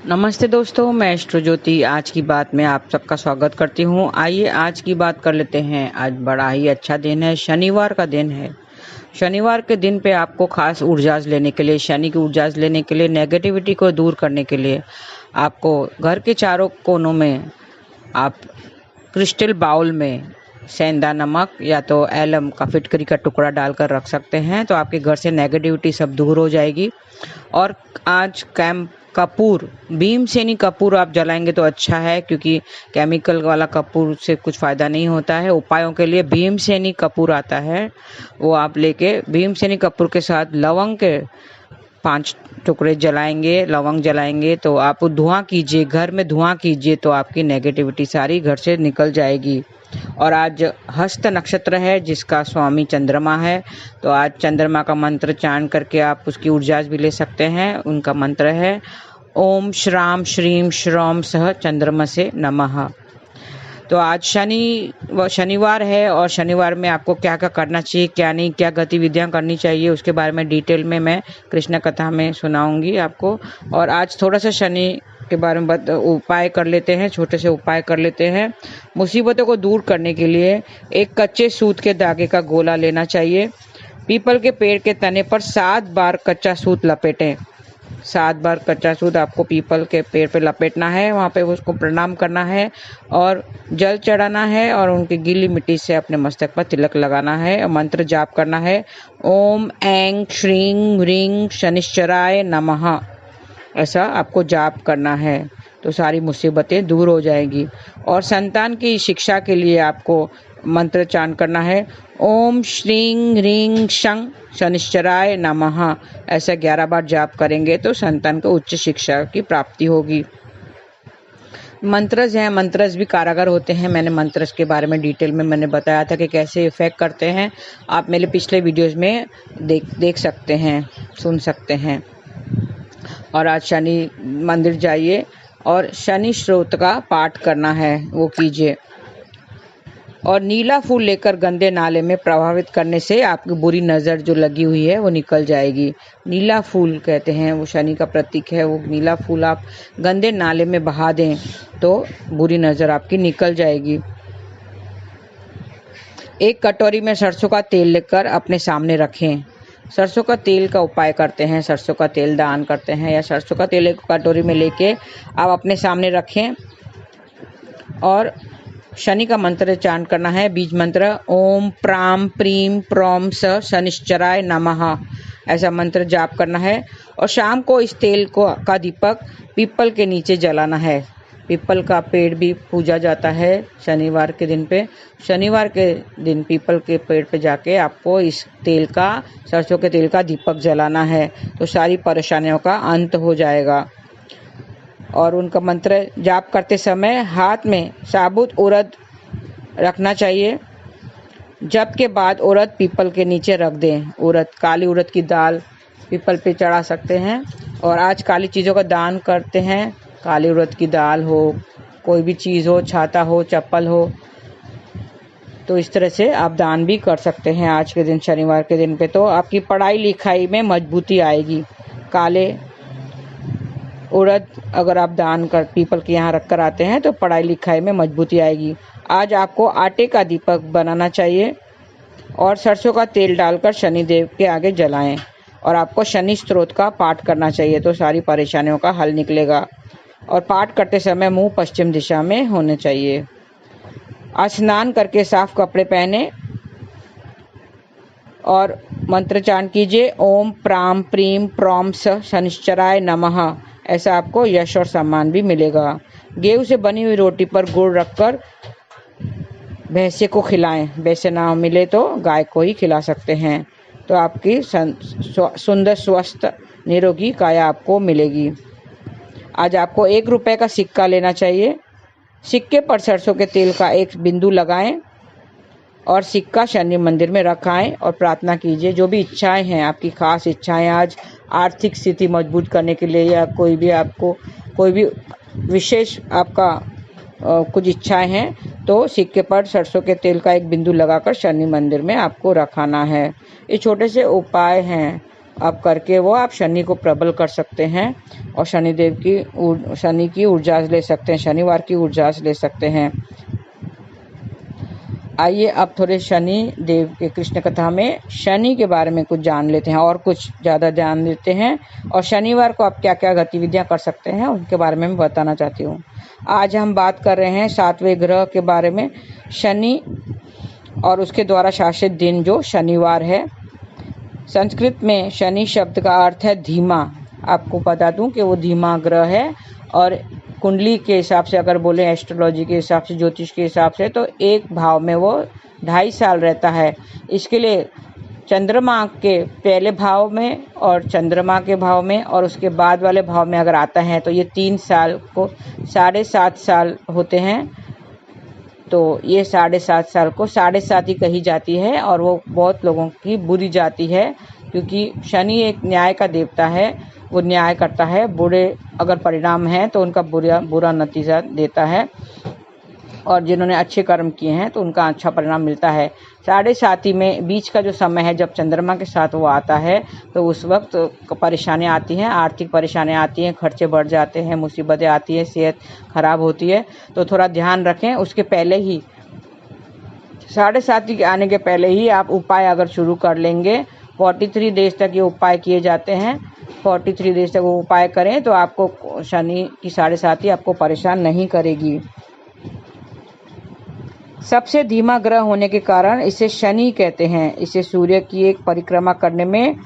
नमस्ते दोस्तों, मैं एस्ट्रो ज्योति आज की बात में आप सबका स्वागत करती हूँ। आइए आज की बात कर लेते हैं। आज बड़ा ही अच्छा दिन है, शनिवार का दिन है। शनिवार के दिन पे आपको खास ऊर्जाज लेने के लिए, शनि की ऊर्जाज लेने के लिए, नेगेटिविटी को दूर करने के लिए आपको घर के चारों कोनों में आप क्रिस्टल बाउल में सेंधा नमक या तो एलम का फिटकरी का टुकड़ा डालकर रख सकते हैं, तो आपके घर से नेगेटिविटी सब दूर हो जाएगी। और आज कपूर, भीमसेनी कपूर आप जलाएंगे तो अच्छा है, क्योंकि केमिकल वाला कपूर से कुछ फ़ायदा नहीं होता है। उपायों के लिए भीमसेनी कपूर आता है, वो आप लेके भीमसेनी कपूर के साथ लवंग के 5 टुकड़े जलाएंगे, लवंग जलाएंगे तो आप धुआं कीजिए, घर में धुआं कीजिए तो आपकी नेगेटिविटी सारी घर से निकल जाएगी। और आज हस्त नक्षत्र है जिसका स्वामी चंद्रमा है, तो आज चंद्रमा का मंत्र चांद करके आप उसकी ऊर्जा भी ले सकते हैं। उनका मंत्र है ओम श्राम श्रीम श्रौम सह चंद्रमसे नमः। तो आज शनिवार है और शनिवार में आपको क्या क्या करना चाहिए, क्या नहीं, क्या गतिविधियां करनी चाहिए, उसके बारे में डिटेल में मैं कृष्ण कथा में सुनाऊंगी आपको। और आज थोड़ा सा शनि के बारे में उपाय कर लेते हैं, छोटे से उपाय कर लेते हैं। मुसीबतों को दूर करने के लिए एक कच्चे सूत के धागे का गोला लेना चाहिए। पीपल के पेड़ के तने पर 7 बार कच्चा सूत लपेटें। 7 बार कच्चा सूत आपको पीपल के पेड़ पे लपेटना है, वहाँ पे उसको प्रणाम करना है और जल चढ़ाना है और उनकी गीली मिट्टी से अपने मस्तक पर तिलक लगाना है और मंत्र जाप करना है ओम ऐं श्रीं ह्रीं शनिश्चराय नमः। ऐसा आपको जाप करना है तो सारी मुसीबतें दूर हो जाएंगी। और संतान की शिक्षा के लिए आपको मंत्र चांद करना है ओम श्रीं ह्रीं शं शनिश्चराय नमः। ऐसा 11 बार जाप करेंगे तो संतान को उच्च शिक्षा की प्राप्ति होगी। मंत्रज हैं, मंत्रज भी कारागर होते हैं। मैंने मंत्रज के बारे में डिटेल में मैंने बताया था कि कैसे इफेक्ट करते हैं। आप मेरे पिछले वीडियोस में देख सकते हैं, सुन सकते हैं। और आज शनि मंदिर जाइए और शनि स्त्रोत का पाठ करना है, वो कीजिए। और नीला फूल लेकर गंदे नाले में प्रभावित करने से आपकी बुरी नज़र जो लगी हुई है वो निकल जाएगी। नीला फूल कहते हैं, वो शनि का प्रतीक है। वो नीला फूल आप गंदे नाले में बहा दें तो बुरी नज़र आपकी निकल जाएगी। एक कटोरी में सरसों का तेल लेकर अपने सामने रखें। सरसों का तेल का उपाय करते हैं, सरसों का तेल दान करते हैं, या सरसों का तेल एक कटोरी में लेके आप अपने सामने रखें और शनि का मंत्र चांद करना है। बीज मंत्र ओम प्राम प्रीम प्रोम स शनिश्चराय नमः, ऐसा मंत्र जाप करना है। और शाम को इस तेल का दीपक पीपल के नीचे जलाना है। पीपल का पेड़ भी पूजा जाता है शनिवार के दिन पे। शनिवार के दिन पीपल के पेड़ पे जाके आपको इस तेल का, सरसों के तेल का दीपक जलाना है तो सारी परेशानियों का अंत हो जाएगा। और उनका मंत्र जाप करते समय हाथ में साबुत उड़द रखना चाहिए। जप के बाद उड़द पीपल के नीचे रख दें। उड़द, काली उड़द की दाल पीपल पे चढ़ा सकते हैं। और आज काली चीज़ों का दान करते हैं, काली उड़द की दाल हो, कोई भी चीज़ हो, छाता हो, चप्पल हो, तो इस तरह से आप दान भी कर सकते हैं आज के दिन, शनिवार के दिन पे। तो आपकी पढ़ाई लिखाई में मजबूती आएगी। काले उड़द अगर आप दान कर पीपल के यहाँ रख कर आते हैं तो पढ़ाई लिखाई में मजबूती आएगी। आज आपको आटे का दीपक बनाना चाहिए और सरसों का तेल डालकर शनिदेव के आगे जलाएं। और आपको शनि स्त्रोत का पाठ करना चाहिए तो सारी परेशानियों का हल निकलेगा। और पाठ करते समय मुंह पश्चिम दिशा में होने चाहिए। स्नान करके साफ कपड़े पहने और मंत्र चांद कीजिए ओम प्राम प्रीम प्रोम स शनिश्चराय नमः। ऐसा आपको यश और सम्मान भी मिलेगा। गेहूं से बनी हुई रोटी पर गुड़ रखकर भैंसे को खिलाएं। भैंसे ना मिले तो गाय को ही खिला सकते हैं, तो आपकी सुंदर स्वस्थ निरोगी काया आपको मिलेगी। आज आपको 1 रुपए का सिक्का लेना चाहिए। सिक्के पर सरसों के तेल का एक बिंदु लगाएं और सिक्का शनि मंदिर में रखाएं और प्रार्थना कीजिए। जो भी इच्छाएं हैं, आपकी खास इच्छाएं, आज आर्थिक स्थिति मजबूत करने के लिए या कोई भी विशेष आपका कुछ इच्छाएं हैं, तो सिक्के पर सरसों के तेल का एक बिंदु लगाकर शनि मंदिर में आपको रखाना है। ये छोटे से उपाय हैं आप करके वो आप शनि को प्रबल कर सकते हैं और शनि की ऊर्जा ले सकते हैं, शनिवार की ऊर्जा ले सकते हैं। आइए अब थोड़े शनि देव के कृष्ण कथा में शनि के बारे में कुछ जान लेते हैं और कुछ ज़्यादा ध्यान देते हैं, और शनिवार को आप क्या क्या गतिविधियां कर सकते हैं उनके बारे में मैं बताना चाहती हूँ। आज हम बात कर रहे हैं 7वें ग्रह के बारे में, शनि और उसके द्वारा शासित दिन जो शनिवार है। संस्कृत में शनि शब्द का अर्थ है धीमा। आपको बता दूं कि वो धीमा ग्रह है, और कुंडली के हिसाब से अगर बोले, एस्ट्रोलॉजी के हिसाब से, ज्योतिष के हिसाब से, तो एक भाव में वो 2.5 साल रहता है। इसके लिए चंद्रमा के पहले भाव में और चंद्रमा के भाव में और उसके बाद वाले भाव में अगर आता है तो ये 3 साल को 7.5 साल होते हैं। तो ये 7.5 साल को 7.5 ही कही जाती है, और वो बहुत लोगों की बुरी जाती है, क्योंकि शनि एक न्याय का देवता है। वो न्याय करता है, बुरे अगर परिणाम हैं तो उनका बुरा नतीजा देता है, और जिन्होंने अच्छे कर्म किए हैं तो उनका अच्छा परिणाम मिलता है। 7.5 में बीच का जो समय है जब चंद्रमा के साथ वो आता है, तो उस वक्त परेशानियां आती हैं, आर्थिक परेशानियां आती हैं, खर्चे बढ़ जाते हैं, मुसीबतें आती है, सेहत खराब होती है। तो थोड़ा ध्यान रखें। उसके पहले ही 7.5 के आने के पहले ही आप उपाय अगर शुरू कर लेंगे, 43 डेज तक ये उपाय किए जाते हैं, 43 डेज तक वो उपाय करें तो आपको शनि की 7.5 आपको परेशान नहीं करेगी। सबसे धीमा ग्रह होने के कारण इसे शनि कहते हैं। इसे सूर्य की एक परिक्रमा करने में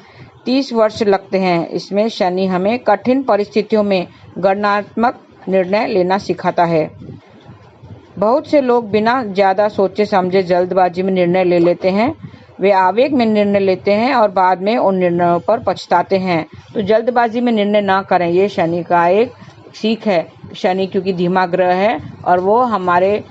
30 वर्ष लगते हैं। इसमें शनि हमें कठिन परिस्थितियों में गणनात्मक निर्णय लेना सिखाता है। बहुत से लोग बिना ज़्यादा सोचे समझे जल्दबाजी में निर्णय ले लेते हैं। वे आवेग में निर्णय लेते हैं और बाद में उन निर्णयों पर पछताते हैं। तो जल्दबाजी में निर्णय ना करें, ये शनि का एक सीख है। शनि क्योंकि धीमा ग्रह है और वो हमारे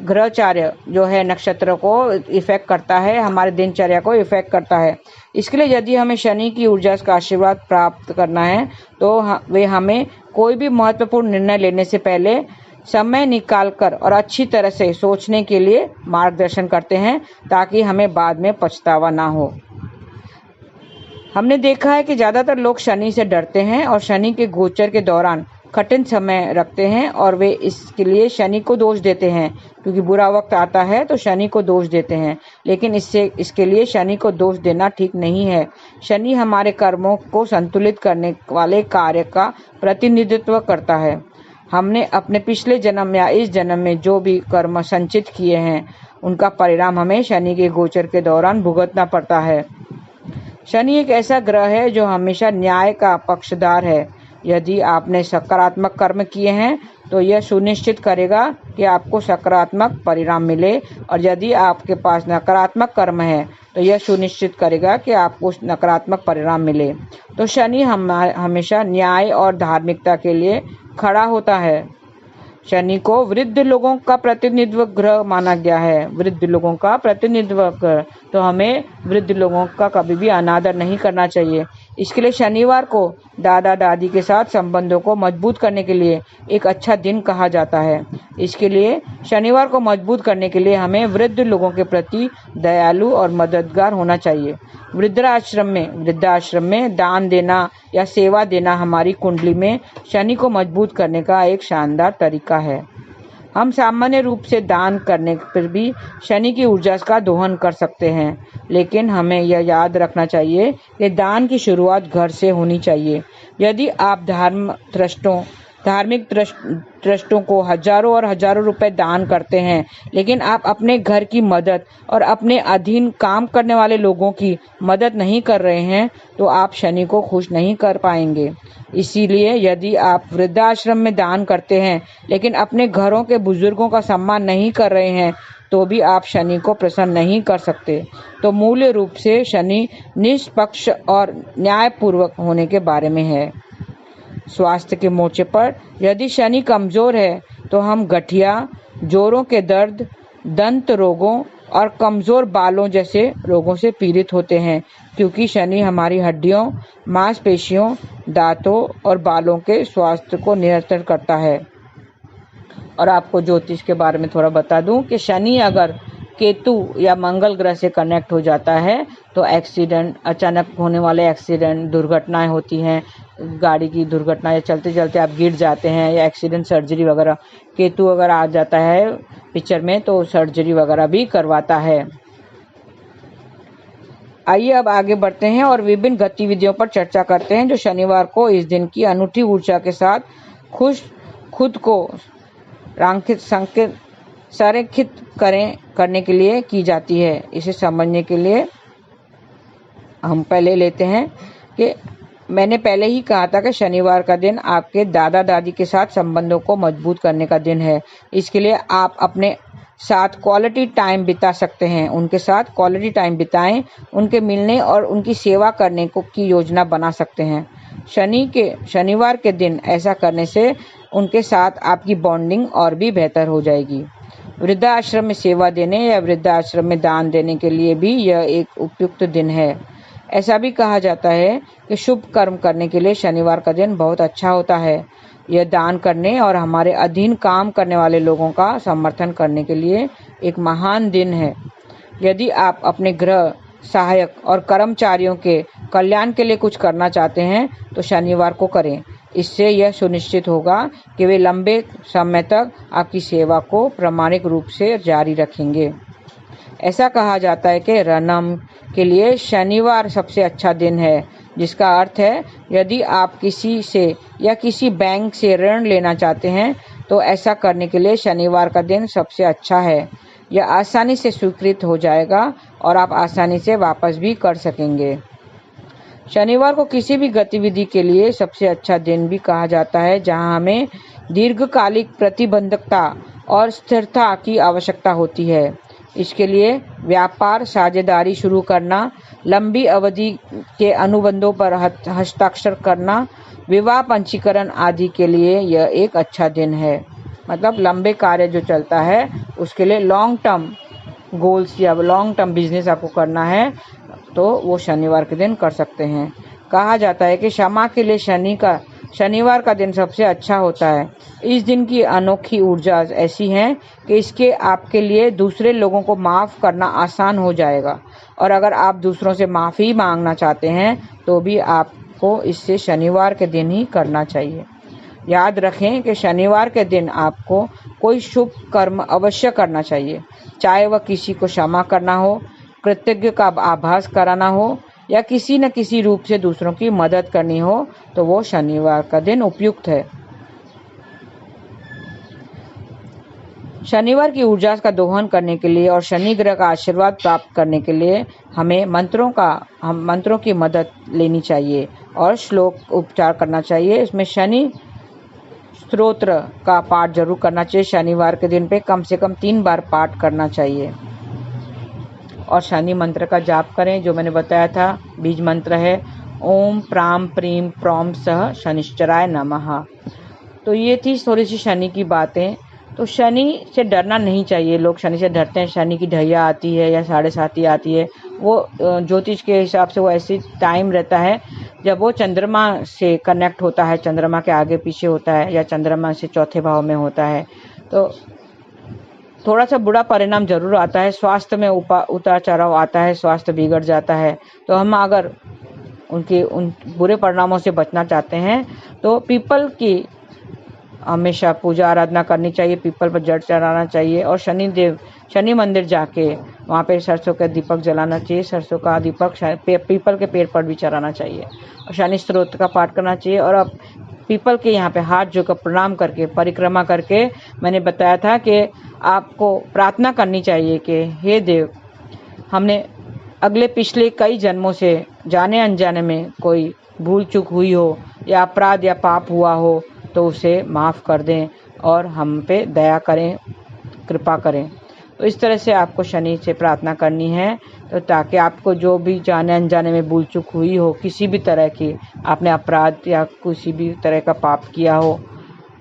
ग्रहचार्य जो है नक्षत्र को इफेक्ट करता है, हमारे दिनचर्या को इफेक्ट करता है। इसके लिए यदि हमें शनि की ऊर्जा का आशीर्वाद प्राप्त करना है तो वे हमें कोई भी महत्वपूर्ण निर्णय लेने से पहले समय निकालकर और अच्छी तरह से सोचने के लिए मार्गदर्शन करते हैं, ताकि हमें बाद में पछतावा ना हो। हमने देखा है कि ज़्यादातर लोग शनि से डरते हैं और शनि के गोचर के दौरान कठिन समय रखते हैं, और वे इसके लिए शनि को दोष देते हैं, क्योंकि बुरा वक्त आता है तो शनि को दोष देते हैं। लेकिन इसके लिए शनि को दोष देना ठीक नहीं है। शनि हमारे कर्मों को संतुलित करने वाले कार्य का प्रतिनिधित्व करता है। हमने अपने पिछले जन्म या इस जन्म में जो भी कर्म संचित किए हैं, उनका परिणाम हमें शनि के गोचर के दौरान भुगतना पड़ता है। शनि एक ऐसा ग्रह है जो हमेशा न्याय का पक्षधार है। यदि आपने सकारात्मक कर्म किए हैं तो यह सुनिश्चित करेगा कि आपको सकारात्मक परिणाम मिले, और यदि आपके पास नकारात्मक कर्म है तो यह सुनिश्चित करेगा कि आपको नकारात्मक परिणाम मिले। तो शनि हमेशा न्याय और धार्मिकता के लिए खड़ा होता है। शनि को वृद्ध लोगों का प्रतिनिधित्व ग्रह माना गया है। वृद्ध लोगों का प्रतिनिधित्व ग्रह, तो हमें वृद्ध लोगों का कभी भी अनादर नहीं करना चाहिए। इसके लिए शनिवार को दादा दादी के साथ संबंधों को मजबूत करने के लिए एक अच्छा दिन कहा जाता है। इसके लिए शनिवार को मजबूत करने के लिए हमें वृद्ध लोगों के प्रति दयालु और मददगार होना चाहिए। वृद्धाश्रम में दान देना या सेवा देना हमारी कुंडली में शनि को मजबूत करने का एक शानदार तरीका है। हम सामान्य रूप से दान करने पर भी शनि की ऊर्जा का दोहन कर सकते हैं, लेकिन हमें यह याद रखना चाहिए कि दान की शुरुआत घर से होनी चाहिए। यदि आप धार्मिक ट्रस्टों को हजारों और हजारों रुपए दान करते हैं, लेकिन आप अपने घर की मदद और अपने अधीन काम करने वाले लोगों की मदद नहीं कर रहे हैं, तो आप शनि को खुश नहीं कर पाएंगे। इसीलिए यदि आप वृद्धाश्रम में दान करते हैं लेकिन अपने घरों के बुजुर्गों का सम्मान नहीं कर रहे हैं, तो भी आप शनि को प्रसन्न नहीं कर सकते। तो मूल रूप से शनि निष्पक्ष और न्यायपूर्वक होने के बारे में है। स्वास्थ्य के मोर्चे पर यदि शनि कमजोर है तो हम गठिया, जोड़ों के दर्द, दंत रोगों और कमजोर बालों जैसे रोगों से पीड़ित होते हैं, क्योंकि शनि हमारी हड्डियों, मांसपेशियों, दांतों और बालों के स्वास्थ्य को नियंत्रित करता है। और आपको ज्योतिष के बारे में थोड़ा बता दूं कि शनि अगर केतु या मंगल ग्रह से कनेक्ट हो जाता है तो एक्सीडेंट, अचानक होने वाले एक्सीडेंट, दुर्घटनाएं होती हैं, गाड़ी की दुर्घटना या चलते चलते आप गिर जाते हैं या एक्सीडेंट, सर्जरी वगैरह, केतु अगर आ जाता है पिक्चर में तो सर्जरी वगैरह भी करवाता है। आइए अब आगे बढ़ते हैं और विभिन्न गतिविधियों पर चर्चा करते हैं जो शनिवार को इस दिन की अनूठी ऊर्जा के साथ खुद को संरेखित करने के लिए की जाती है। इसे समझने के लिए हम पहले लेते हैं कि मैंने पहले ही कहा था कि शनिवार का दिन आपके दादा दादी के साथ संबंधों को मजबूत करने का दिन है। इसके लिए आप अपने साथ क्वालिटी टाइम बिता सकते हैं, उनके साथ क्वालिटी टाइम बिताएं, उनके मिलने और उनकी सेवा करने की योजना बना सकते हैं। शनिवार के दिन ऐसा करने से उनके साथ आपकी बॉन्डिंग और भी बेहतर हो जाएगी। वृद्धाश्रम में सेवा देने या वृद्धाश्रम में दान देने के लिए भी यह एक उपयुक्त दिन है। ऐसा भी कहा जाता है कि शुभ कर्म करने के लिए शनिवार का दिन बहुत अच्छा होता है। यह दान करने और हमारे अधीन काम करने वाले लोगों का समर्थन करने के लिए एक महान दिन है। यदि आप अपने गृह सहायक और कर्मचारियों के कल्याण के लिए कुछ करना चाहते हैं तो शनिवार को करें। इससे यह सुनिश्चित होगा कि वे लंबे समय तक आपकी सेवा को प्रामाणिक रूप से जारी रखेंगे। ऐसा कहा जाता है कि ऋणम के लिए शनिवार सबसे अच्छा दिन है, जिसका अर्थ है यदि आप किसी से या किसी बैंक से ऋण लेना चाहते हैं तो ऐसा करने के लिए शनिवार का दिन सबसे अच्छा है। यह आसानी से स्वीकृत हो जाएगा और आप आसानी से वापस भी कर सकेंगे। शनिवार को किसी भी गतिविधि के लिए सबसे अच्छा दिन भी कहा जाता है जहां हमें दीर्घकालिक प्रतिबद्धता और स्थिरता की आवश्यकता होती है। इसके लिए व्यापार साझेदारी शुरू करना, लंबी अवधि के अनुबंधों पर हस्ताक्षर करना, विवाह पंजीकरण आदि के लिए यह एक अच्छा दिन है। मतलब लंबे कार्य जो चलता है उसके लिए लॉन्ग टर्म गोल्स या लॉन्ग टर्म बिजनेस आपको करना है तो वो शनिवार के दिन कर सकते हैं। कहा जाता है कि क्षमा के लिए शनिवार का दिन सबसे अच्छा होता है। इस दिन की अनोखी ऊर्जा ऐसी है कि इसके आपके लिए दूसरे लोगों को माफ़ करना आसान हो जाएगा, और अगर आप दूसरों से माफ़ी मांगना चाहते हैं तो भी आपको इससे शनिवार के दिन ही करना चाहिए। याद रखें कि शनिवार के दिन आपको कोई शुभ कर्म अवश्य करना चाहिए, चाहे वह किसी को क्षमा करना हो, कृतज्ञ का आभास कराना हो या किसी न किसी रूप से दूसरों की मदद करनी हो, तो वो शनिवार का दिन उपयुक्त है। शनिवार की ऊर्जा का दोहन करने के लिए और शनि ग्रह का आशीर्वाद प्राप्त करने के लिए हमें मंत्रों की मदद लेनी चाहिए और श्लोक उपचार करना चाहिए। इसमें शनि स्तोत्र का पाठ जरूर करना चाहिए। शनिवार के दिन पे कम से कम 3 बार पाठ करना चाहिए और शनि मंत्र का जाप करें जो मैंने बताया था। बीज मंत्र है ओम प्राम प्रीम प्रौम सह शनिश्चराय नमः। तो ये थी थोड़ी सी शनि की बातें। तो शनि से डरना नहीं चाहिए। लोग शनि से डरते हैं, शनि की ढैया आती है या 7:30 आती है, वो ज्योतिष के हिसाब से वो ऐसी टाइम रहता है जब वो चंद्रमा से कनेक्ट होता है, चंद्रमा के आगे पीछे होता है या चंद्रमा से चौथे भाव में होता है। तो थोड़ा सा बुरा परिणाम जरूर आता है, स्वास्थ्य में उतार चढ़ाव आता है, स्वास्थ्य बिगड़ जाता है। तो हम अगर उन बुरे परिणामों से बचना चाहते हैं तो पीपल की हमेशा पूजा आराधना करनी चाहिए, पीपल पर जल चढ़ाना चाहिए और शनि मंदिर जाके वहाँ पे सरसों का दीपक जलाना चाहिए। सरसों का दीपक पीपल के पेड़ पर भी चढ़ाना चाहिए और शनि स्तोत्र का पाठ करना चाहिए। और अब पीपल के यहाँ पे हाथ जोड़कर प्रणाम करके परिक्रमा करके मैंने बताया था कि आपको प्रार्थना करनी चाहिए कि हे देव, हमने पिछले कई जन्मों से जाने अनजाने में कोई भूल चूक हुई हो या अपराध या पाप हुआ हो तो उसे माफ़ कर दें और हम पे दया करें, कृपा करें। तो इस तरह से आपको शनि से प्रार्थना करनी है तो ताकि आपको जो भी जाने अनजाने में भूल चूक हुई हो, किसी भी तरह की आपने अपराध या किसी भी तरह का पाप किया हो,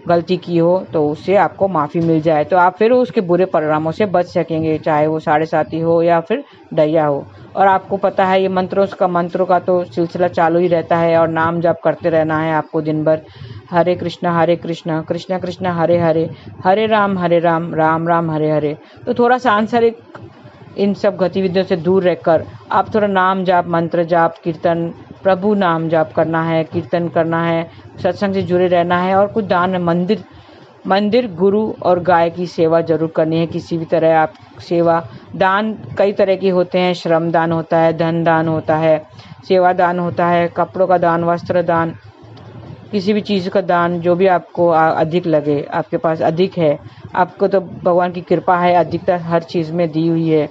गलती की हो, तो उससे आपको माफ़ी मिल जाए तो आप फिर उसके बुरे परिणामों से बच सकेंगे, चाहे वो 7:30 हो या फिर दैया हो। और आपको पता है ये मंत्रों का तो सिलसिला चालू ही रहता है और नाम जप करते रहना है आपको दिन भर। हरे कृष्णा कृष्ण कृष्ण हरे हरे, हरे राम राम राम हरे हरे। तो थोड़ा सांसारिक इन सब गतिविधियों से दूर रहकर आप थोड़ा नाम जाप, मंत्र जाप, कीर्तन, प्रभु नाम जाप करना है, कीर्तन करना है, सत्संग से जुड़े रहना है और कुछ दान, मंदिर, गुरु और गाय की सेवा जरूर करनी है। किसी भी तरह आप सेवा, दान कई तरह के होते हैं, श्रम दान होता है, धन दान होता है, सेवा दान होता है, कपड़ों का दान, वस्त्र दान, किसी भी चीज़ का दान, जो भी आपको अधिक लगे, आपके पास अधिक है, आपको तो भगवान की कृपा है, अधिकता हर चीज़ में दी हुई है,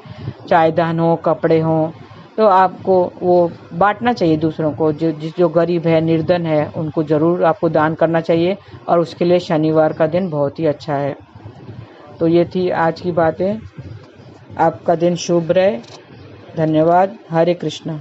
चाहे धन हो, कपड़े हों, तो आपको वो बांटना चाहिए दूसरों को। जो गरीब है, निर्धन है, उनको ज़रूर आपको दान करना चाहिए और उसके लिए शनिवार का दिन बहुत ही अच्छा है। तो ये थी आज की बातें। आपका दिन शुभ रहे। धन्यवाद। हरे कृष्णा।